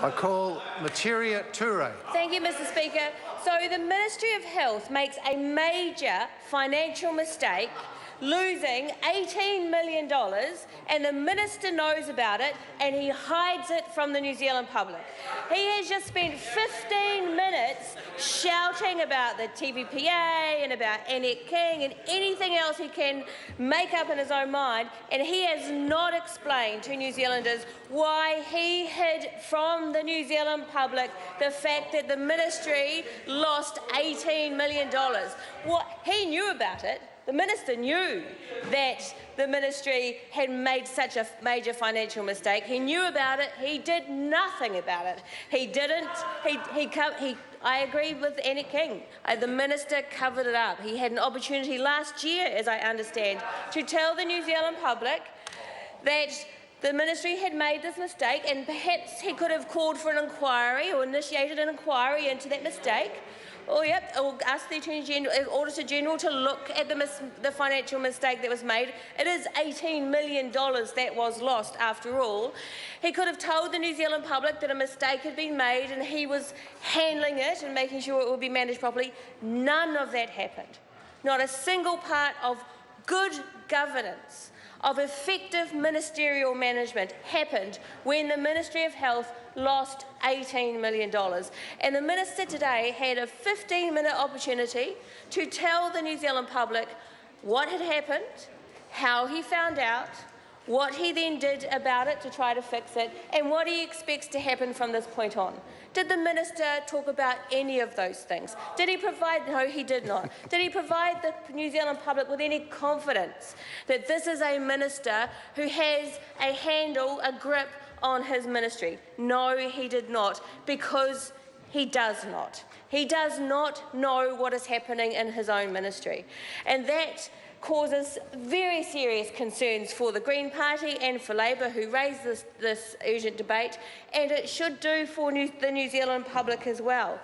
I call Materia Toure. Thank you, Mr. Speaker. So the Ministry of Health makes a major financial mistake, losing $18 million, and the Minister knows about it and he hides it from the New Zealand public. He has just spent 15 minutes shouting about the TVPA and about Annette King and anything else he can make up in his own mind, and he has not explained to New Zealanders why he hid from the New Zealand public the fact that the Ministry lost $18 million. He knew about it. The Minister knew that the Ministry had made such a major financial mistake. He knew about it. He did nothing about it. He didn't. I agree with Annette King. The Minister covered it up. He had an opportunity last year, as I understand, to tell the New Zealand public that the Ministry had made this mistake, and perhaps he could have called for an inquiry or initiated an inquiry into that mistake. Or ask the Auditor General to look at the financial mistake that was made. It is $18 million that was lost after all. He could have told the New Zealand public that a mistake had been made and he was handling it and making sure it would be managed properly. None of that happened. Not a single part of good governance, of effective ministerial management happened when the Ministry of Health lost $18 million. And the Minister today had a 15-minute opportunity to tell the New Zealand public what had happened, how he found out, what he then did about it to try to fix it, and what he expects to happen from this point on. Did the Minister talk about any of those things? Did he provide? No, he did not. Did he provide the New Zealand public with any confidence that this is a Minister who has a handle, a grip on his ministry? No, he did not, because he does not. He does not know what is happening in his own ministry. And that causes very serious concerns for the Green Party and for Labour, who raised this urgent debate, and it should do for the New Zealand public as well.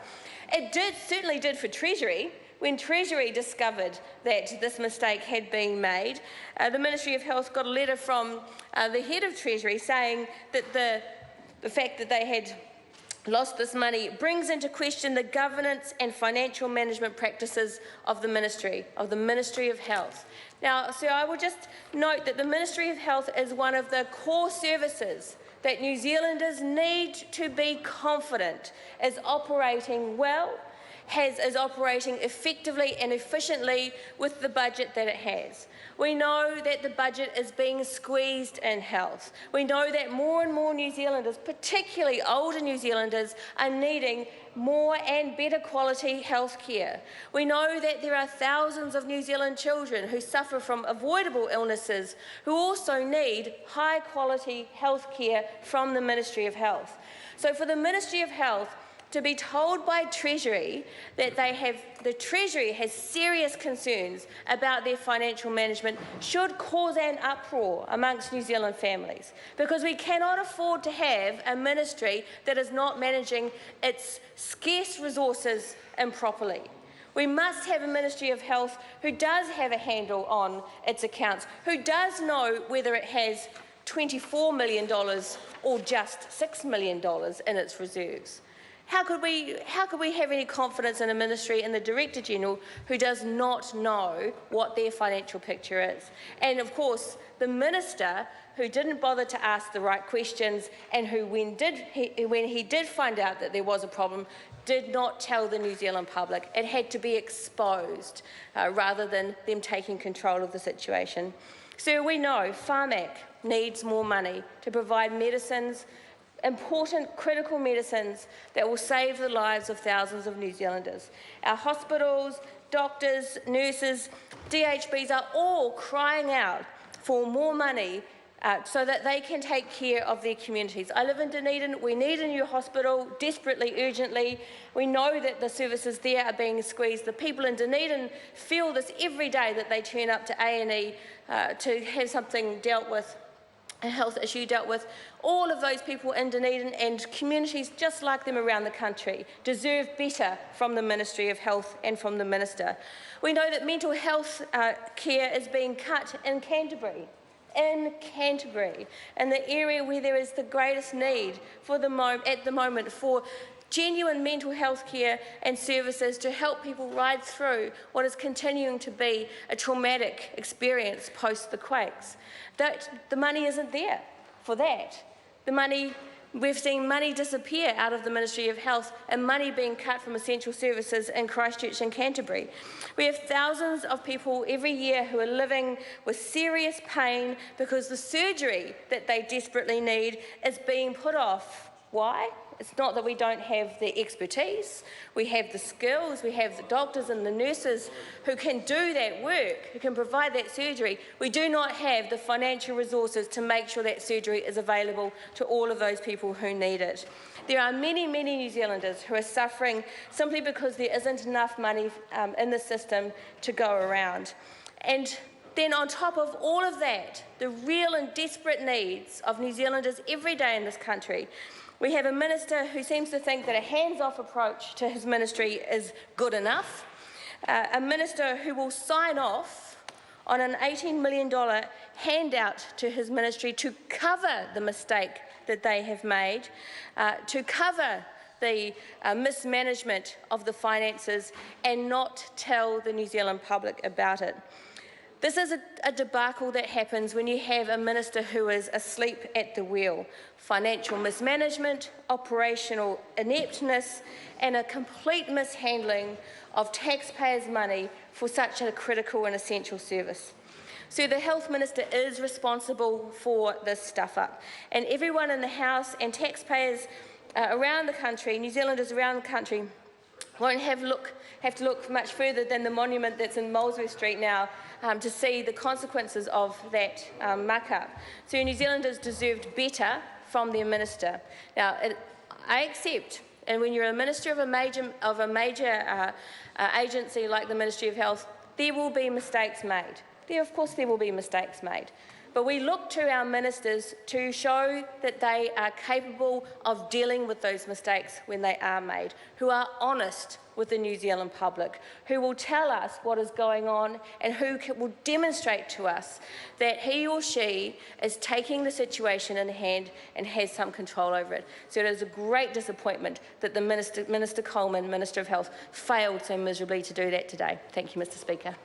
It certainly did for Treasury. When Treasury discovered that this mistake had been made, the Ministry of Health got a letter from the head of Treasury saying that the fact that they had lost this money brings into question the governance and financial management practices of the Ministry of Health. Now, so I will just note that the Ministry of Health is one of the core services that New Zealanders need to be confident is operating well, is operating effectively and efficiently with the budget that it has. We know that the budget is being squeezed in health. We know that more and more New Zealanders, particularly older New Zealanders, are needing more and better quality health care. We know that there are thousands of New Zealand children who suffer from avoidable illnesses who also need high quality health care from the Ministry of Health. So for the Ministry of Health to be told by Treasury that the Treasury has serious concerns about their financial management should cause an uproar amongst New Zealand families, because we cannot afford to have a ministry that is not managing its scarce resources improperly. We must have a Ministry of Health who does have a handle on its accounts, who does know whether it has $24 million or just $6 million in its reserves. How could we have any confidence in a ministry and the Director General who does not know what their financial picture is? And of course, the Minister who didn't bother to ask the right questions and who, when he did find out that there was a problem, did not tell the New Zealand public. It had to be exposed rather than them taking control of the situation. So we know Pharmac needs more money to provide medicines, important critical medicines that will save the lives of thousands of New Zealanders. Our hospitals, doctors, nurses, DHBs are all crying out for more money so that they can take care of their communities. I live in Dunedin. We need a new hospital desperately, urgently. We know that the services there are being squeezed. The people in Dunedin feel this every day that they turn up to A&E to have something dealt with, a health issue dealt with. All of those people in Dunedin and communities just like them around the country deserve better from the Ministry of Health and from the Minister. We know that mental health care is being cut in Canterbury. in Canterbury, in the area where there is the greatest need at the moment for genuine mental health care and services to help people ride through what is continuing to be a traumatic experience post the quakes. That the money isn't there for that. We've seen money disappear out of the Ministry of Health and money being cut from essential services in Christchurch and Canterbury. We have thousands of people every year who are living with serious pain because the surgery that they desperately need is being put off. Why? It's not that we don't have the expertise. We have the skills, we have the doctors and the nurses who can do that work, who can provide that surgery. We do not have the financial resources to make sure that surgery is available to all of those people who need it. There are many, many New Zealanders who are suffering simply because there isn't enough money in the system to go around. And then on top of all of that, the real and desperate needs of New Zealanders every day in this country, we have a minister who seems to think that a hands-off approach to his ministry is good enough, a minister who will sign off on an $18 million handout to his ministry to cover the mistake that they have made, to cover the mismanagement of the finances and not tell the New Zealand public about it. This is a debacle that happens when you have a minister who is asleep at the wheel. Financial mismanagement, operational ineptness, and a complete mishandling of taxpayers' money for such a critical and essential service. So the Health Minister is responsible for this stuff-up, and everyone in the House and taxpayers around the country, New Zealanders around the country, won't have to look much further than the monument that's in Molesworth Street now to see the consequences of that muck-up. So New Zealanders deserved better from their minister. Now, I accept, and when you're a minister of a major agency like the Ministry of Health, there will be mistakes made. Of course there will be mistakes made. But we look to our ministers to show that they are capable of dealing with those mistakes when they are made, who are honest with the New Zealand public, who will tell us what is going on and who will demonstrate to us that he or she is taking the situation in hand and has some control over it. So it is a great disappointment that the Minister Coleman, Minister of Health, failed so miserably to do that today. Thank you, Mr. Speaker.